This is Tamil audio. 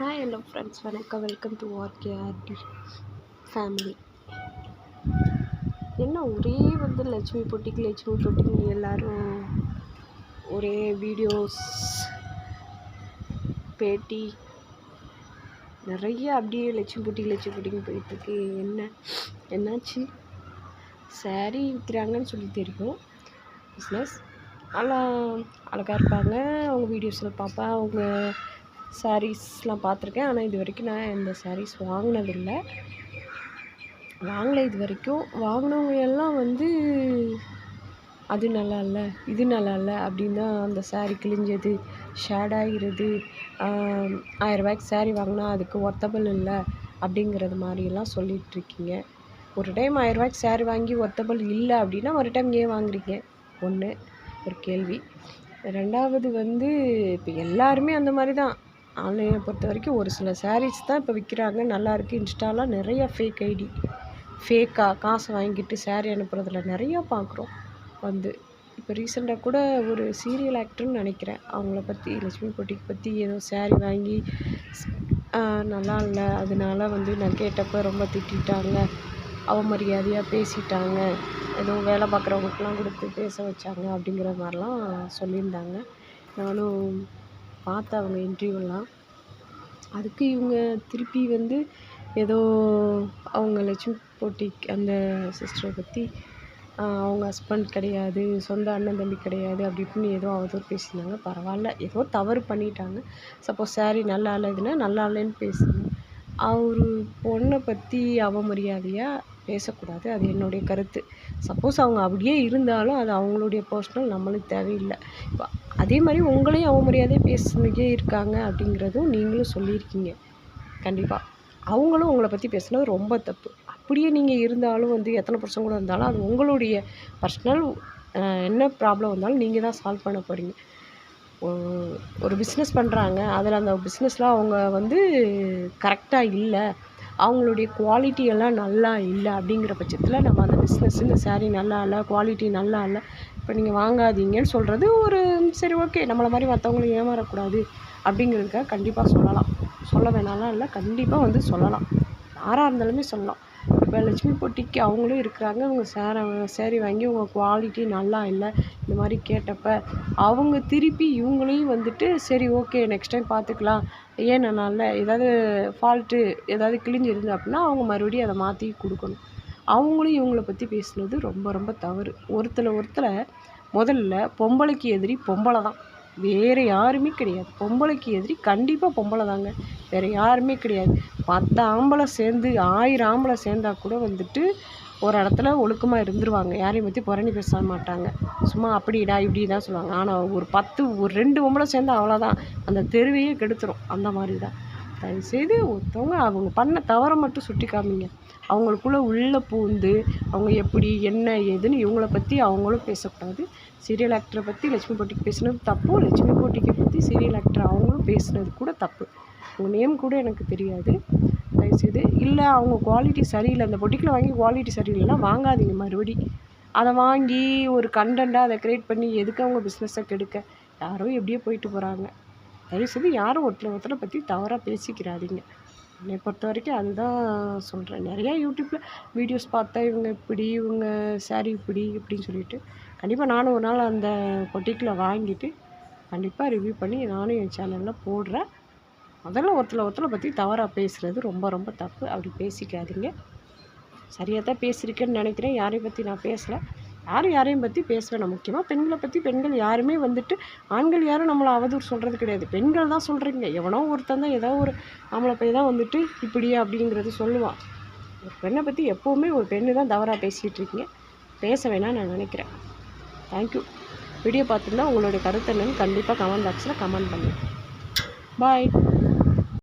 ஹாய் ஹலோ ஃப்ரெண்ட்ஸ், வணக்கம். Welcome to RKRD family. என்ன ஒரே லட்சுமி பொட்டிக்கு எல்லோரும் ஒரே வீடியோஸ் பேட்டி நிறைய அப்படியே லட்சுமி பொட்டிக்கு போயிட்டுருக்கு. என்னாச்சு? சாரீ விற்கிறாங்கன்னு சொல்லி தெரியும். பிஸ்னஸ் நல்லா அழகாக இருப்பாங்க. அவங்க வீடியோஸில் பார்ப்பேன். அவங்க சாரீஸ்லாம் பார்த்துருக்கேன். ஆனால் இது வரைக்கும் நான் எந்த சாரீஸ் வாங்கினதில்லை. இது வரைக்கும். வாங்கினவங்க எல்லாம் அது நல்லா இல்லை, இது நல்லா இல்லை அப்படின்னு தான் அந்த சாரீ கிழிஞ்சது, ஷேட் ஆகிறது, 1000 ரூபாய்க்கு சாரீ வாங்கினா அதுக்கு ஒர்த்தபிள் இல்லை அப்படிங்கிறது மாதிரியெல்லாம் சொல்லிகிட்ருக்கீங்க. ஒரு டைம் 1000 ரூபாய்க்கு சாரீ வாங்கி ஒர்த்தபிள் இல்லை அப்படின்னா ஒரு டைம் ஏன் வாங்குறீங்க? ஒன்று ஒரு கேள்வி. ரெண்டாவது இப்போ எல்லாருமே அந்த மாதிரி தான். ஆன்லைனை பொறுத்த வரைக்கும் ஒரு சில சாரீஸ் தான் இப்போ விற்கிறாங்க, நல்லாயிருக்கு. இன்ஸ்டாலாம் நிறையா ஃபேக் ஐடி, ஃபேக்காக காசு வாங்கிட்டு சாரீ அனுப்புறதில் நிறையா பார்க்குறோம். இப்போ ரீசெண்டாக கூட ஒரு சீரியல் ஆக்டர்னு நினைக்கிறேன், அவங்கள பற்றி லட்சுமி பொட்டிக்கு பற்றி ஏதோ சாரீ வாங்கி நல்லா இல்லை, அதனால நான் கேட்டப்போ ரொம்ப திட்டாங்க, அவமரியாதையாக பேசிட்டாங்க, ஏதோ வேலை பார்க்குறவங்களுக்குலாம் கொடுத்து பேச வச்சாங்க அப்படிங்கிற மாதிரிலாம் சொல்லியிருந்தாங்க. நானும் பார்த்தேன் அவங்க இன்டர்வியூலாம். அதுக்கு இவங்க திருப்பி ஏதோ அவங்க லட்சுமி பொட்டிக்கு அந்த சிஸ்டரை பற்றி அவங்க ஹஸ்பண்ட் கிடையாது, சொந்த அண்ணன் தம்பி கிடையாது அப்படி இப்படின்னு ஏதோ அவதூறு பேசினாங்க. பரவாயில்ல, ஏதோ தவறு பண்ணிட்டாங்க. சப்போஸ் சாரீ நல்லா இல்லைதுன்னா நல்லா இல்லைன்னு பேசுங்க. அவர் பொண்ணை பற்றி அவமரியாதையாக பேசக்கூடாது, அது என்னுடைய கருத்து. சப்போஸ் அவங்க அப்படியே இருந்தாலும் அது அவங்களுடைய பர்சனல், நம்மளுக்கு தேவையில்லை. இப்போ அதே மாதிரி உங்களையும் அவமரியாதையாக பேசுனதே இருக்காங்க அப்படிங்கிறதும் நீங்களும் சொல்லியிருக்கீங்க. கண்டிப்பாக அவங்களும் உங்களை பற்றி பேசுனது ரொம்ப தப்பு. அப்படியே நீங்கள் இருந்தாலும் எத்தனை பர்சன் கூட இருந்தாலும் அது உங்களுடைய பர்சனல். என்ன ப்ராப்ளம் வந்தாலும் நீங்கள் தான் சால்வ் பண்ண போகிறீங்க. ஒரு பிஸ்னஸ் பண்ணுறாங்க, அதில் அந்த பிஸ்னஸில் அவங்க கரெக்டாக இல்லை, அவங்களுடைய குவாலிட்டி எல்லாம் நல்லா இல்லை அப்படிங்கிற பட்சத்தில் நம்ம அந்த பிஸ்னஸ், இந்த சாரீ நல்லா இல்லை, குவாலிட்டி நல்லா இல்லை, இப்போ நீங்கள் வாங்காதீங்கன்னு சொல்கிறது ஒரு சரி ஓகே, நம்மளை மாதிரி மற்றவங்களும் ஏமாறக்கூடாது அப்படிங்கிறதுக்காக கண்டிப்பாக சொல்லலாம். சொல்ல வேணாலாம் இல்லை, கண்டிப்பாக சொல்லலாம். யாராக இருந்தாலுமே சொல்லலாம். இப்போ லட்சுமி பொட்டிக்கு அவங்களும் இருக்கிறாங்க, அவங்க சாரீ வாங்கி உங்கள் குவாலிட்டி நல்லா இல்லை இந்த மாதிரி கேட்டப்போ அவங்க திருப்பி இவங்களையும் சரி ஓகே நெக்ஸ்ட் டைம் பார்த்துக்கலாம், ஏன் நல்லா இல்லை, ஏதாவது ஃபால்ட்டு ஏதாவது கிழிஞ்சிருந்து அப்படின்னா அவங்க மறுபடியும் அதை மாற்றி கொடுக்கணும். அவங்களும் இவங்கள பற்றி பேசுனது ரொம்ப ரொம்ப தவறு. ஒருத்தரை முதல்ல பொம்பளைக்கு எதிரி பொம்பளை தான், வேறு யாருமே கிடையாது. பொம்பளைக்கு எதிரி கண்டிப்பாக பொம்பளை தாங்க, வேறு யாருமே கிடையாது. 10 ஆம்பளை சேர்ந்து 1000 ஆம்பளை சேர்ந்தால் கூட ஒரு இடத்துல ஒழுக்கமாக இருந்துருவாங்க, யாரையும் பற்றி புரணி பேச மாட்டாங்க. சும்மா அப்படிடா இப்படி தான் சொல்லுவாங்க. ஆனால் ஒரு 2 பொம்பளை சேர்ந்தால் அவ்வளோதான், அந்த தெருவையே கெடுத்துரும். அந்த மாதிரி தான். தயவுசெய்து ஒருத்தவங்க அவங்க பண்ண தவறை மட்டும் சுட்டி காமிங்க. அவங்களுக்குள்ளே உள்ளே பூந்து அவங்க எப்படி என்ன ஏதுன்னு இவங்கள பற்றி அவங்களும் பேசக்கூடாது. சீரியல் ஆக்டரை பற்றி லட்சுமி பொட்டிக்கு பேசுனது தப்பு, லட்சுமி பொட்டிக்கு பற்றி சீரியல் ஆக்டர் அவங்களும் பேசுனது கூட தப்பு. அவங்க நேம் கூட எனக்கு தெரியாது. தயவுசெய்து இல்லை அவங்க குவாலிட்டி சரியில்லை, அந்த பொட்டிக்கில் வாங்கி குவாலிட்டி சரியில்லைன்னா வாங்காதீங்க. மறுபடி அதை வாங்கி ஒரு கண்டென்ட்டாக அதை க்ரியேட் பண்ணி எதுக்கு அவங்க பிஸ்னஸை கெடுக்க? யாரோ எப்படியோ போயிட்டு போகிறாங்க. தயவுசெய்து யாரும் ஒருத்தரை பற்றி தவறாக பேசிக்கிறாதீங்க. என்னை பொறுத்த வரைக்கும் அதுதான் சொல்கிறேன். நிறையா யூடியூப்பில் வீடியோஸ் பார்த்தா இவங்க இப்படி, இவங்க சாரீ இப்படின்னு சொல்லிட்டு கண்டிப்பாக நானும் ஒரு நாள் அந்த பொட்டிக்கில் வாங்கிட்டு கண்டிப்பாக ரிவ்யூ பண்ணி நானும் என் சேனலில் போடுறேன். முதல்ல ஒருத்தரை பற்றி தவறாக பேசுகிறது ரொம்ப ரொம்ப தப்பு. அப்படி பேசிக்காதீங்க. சரியாக தான் பேசியிருக்கேன்னு நினைக்கிறேன். யாரையும் பற்றி நான் பேசலை, யாரையும் பற்றி பேச வேணாம். முக்கியமாக பெண்களை பற்றி பெண்கள் யாருமே ஆண்கள் யாரும் நம்மளை அவதூறு சொல்கிறது கிடையாது, பெண்கள் தான் சொல்கிறீங்க. எவனோ ஒருத்தன் தான் ஏதோ ஒரு நம்மளை போய் தான் இப்படியே அப்படிங்கிறது சொல்லுவான். ஒரு பெண்ணை பற்றி எப்போவுமே ஒரு பெண்ணு தான் தவறாக பேசிகிட்டு இருக்கீங்க, பேச வேணாம் நான் நினைக்கிறேன். தேங்க்யூ. வீடியோ பார்த்துருந்தா உங்களுடைய கருத்து என்னன்னு கண்டிப்பாக கமெண்ட் பாக்ஸில் கமெண்ட் பண்ணுங்கள். பாய்.